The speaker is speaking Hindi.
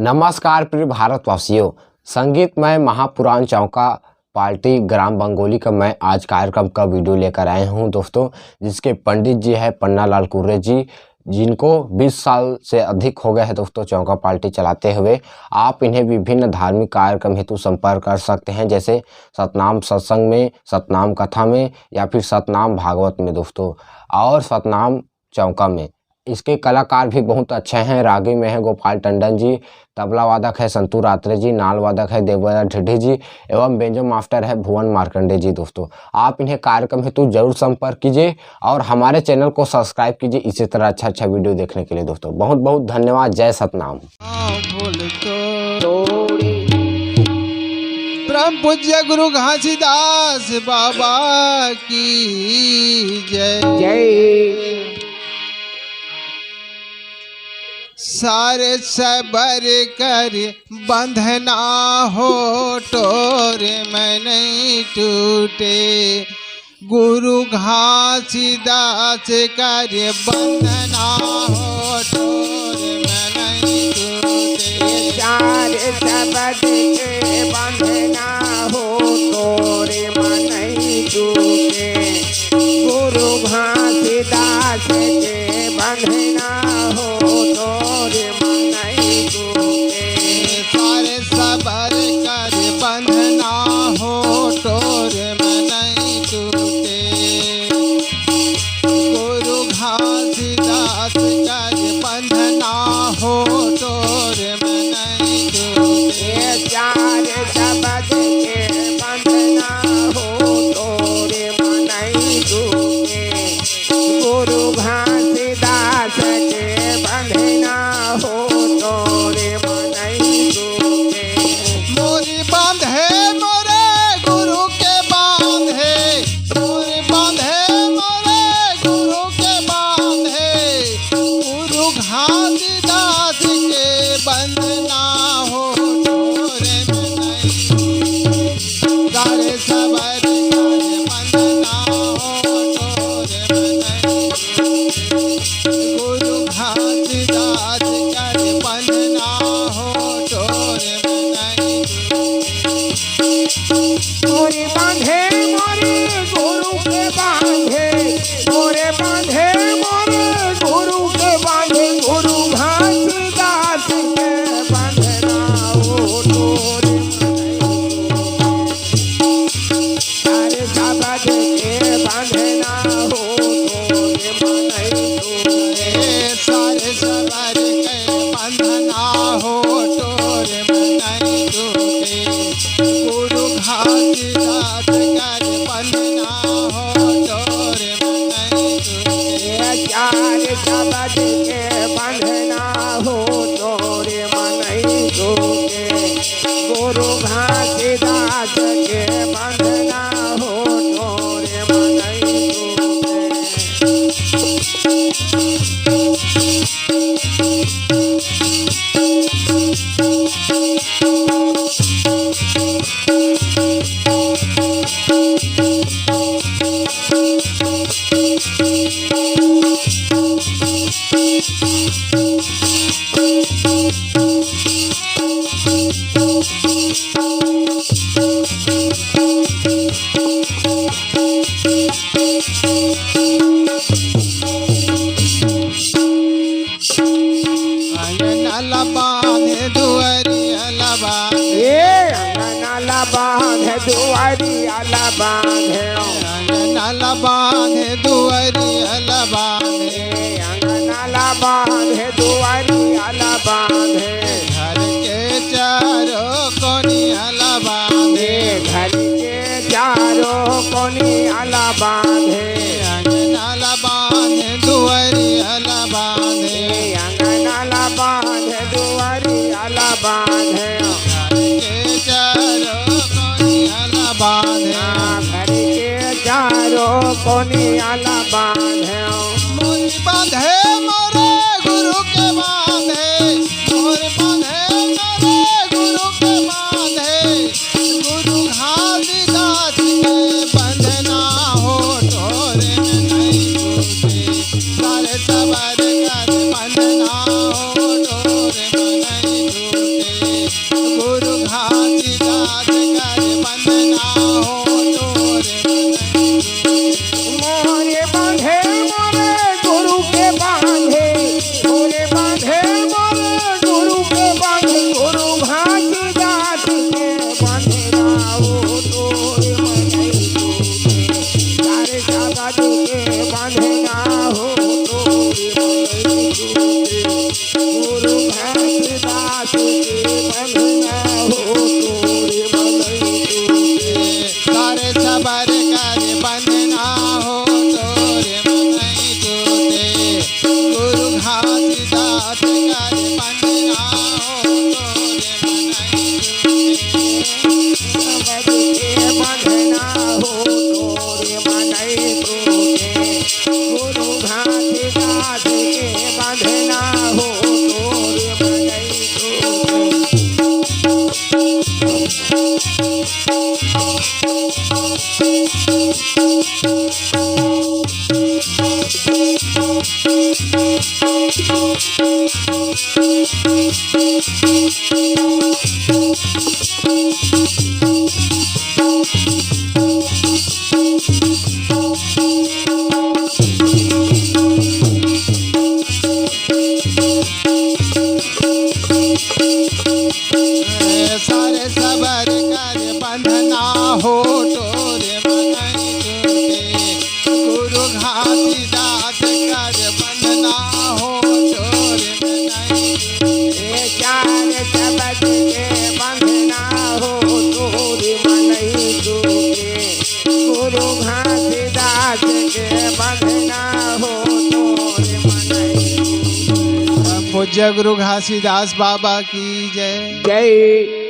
नमस्कार प्रिय भारतवासियों। संगीतमय महापुराण चौका पार्टी ग्राम बंगोली का मैं आज कार्यक्रम का वीडियो लेकर आए हूं दोस्तों, जिसके पंडित जी है पन्ना लाल कुर्रे जी, जिनको 20 साल से अधिक हो गए हैं दोस्तों चौका पार्टी चलाते हुए। आप इन्हें विभिन्न धार्मिक कार्यक्रम हेतु संपर्क कर सकते हैं, जैसे सतनाम सत्संग में, सतनाम कथा में या फिर सतनाम भागवत में दोस्तों, और सतनाम चौका में। इसके कलाकार भी बहुत अच्छे हैं। रागी में है गोपाल टंडन जी, तबला वादक है संतू रात्रे जी, नाल वादक है देवदा ढिड्ढी जी एवं बेंजो मास्टर है भुवन मार्कंडे जी। दोस्तों आप इन्हें कार्यक्रम हेतु जरूर संपर्क कीजिए और हमारे चैनल को सब्सक्राइब कीजिए इसी तरह अच्छा वीडियो देखने के लिए। दोस्तों बहुत बहुत धन्यवाद। जय सतनाम। परम पूज्य गुरु घासीदास बाबा की जय जय। सारे सबर कर बंधना हो टोरे में नहीं टूटे, गुरु घासीदास कर बंधना हो टोरे में नहीं टूटे। सारे सबर के बंधना हो टोरे में नहीं टूटे, गुरु घासीदास के बंधना हो टोरे में नहीं टूटे। सारे सबर कर बंधना हो टोरे में नहीं टूटे, गुरु घासीदास कर बंधना हो टोरे में नहीं टूटे। सारे शब्द के बंधना हो टोरे में नहीं टूटे, गुरु घासीदास के बंधना हो टोरे में नहीं टूटे। मोरी बांधे मोरे गुरु के बांधे, मोरी बांधे मोरे गुरु के बांधे, गुरु घासीदास के बंधना हो टोरे में नहीं। सारे सबर कर बंधना हो टोरे में नहीं, गुरु घासीदास कर बंधना हो टोरे में नहीं। मोरे बांधे मोरे गुरु के बांधे, मोरे बांधे मोरे गुरु के बांधे, गुरु घासीदास के बंधना हो टोरे में नहीं। सारे शब्द के बंधना हो टोरे में नहीं टूटे। सारे सबर के बंधना हो टोरे में नहीं टूटे, गुरु घासीदास कर बंधना हो टोरे में नहीं टूटे। चार शब्द के बंधना हो टोरे में नहीं टूटे, गुरु घासीदास के बंधना हो टोरे में नहीं टूटे। अंगना बांधे दुआरिया बांधे, अंगना बांधे दुआरिया बांधे, अंगना बांधे दुआरिया बांधे, अंगना बांधे दुआरिया बांधे। घर के चारों कोनिया बांधे, घर के चारों कोनिया बांधे, अंगना बांधे दुआरिया बांधे, अंगना बांधे दुआरिया बांधे। घर के चारों कोनिया बांधे, घर के चारों कोनिया बांधे। मोरी बांधे मोरे गुरु के बांधे, मोरी बांधे मोरे गुरु के बांधे, गुरु घासीदास के बंधना हो टोरे में नहीं टूटे। सारे सबर कर बंधना हो टोरे में नहीं टूटे। के बंधना हो तोरे मनई टूटे गुरु घासीदास के बंधना हो तोरे मनई टूटे सारे सबर कर बंधना हो तोरे मनई टूटे गुरु घासीदास कर बंधना हो तोरे मनई टूटे के बंधना हो तोरे मनई टूटे गुरु घासीदास के बंधना हो तोरे मनई टूटे सारे सबर कर बंधना हो तोरे मनई टूटे गुरु घासीदास कर बंधना हो तोरे मनई टूटे चार शब्द के बंधना हो तोरे मनई टूटे गुरु घासीदास के बंधना हो तोरे मनई टूटे पूज्य गुरु घासीदास बाबा की जय। जय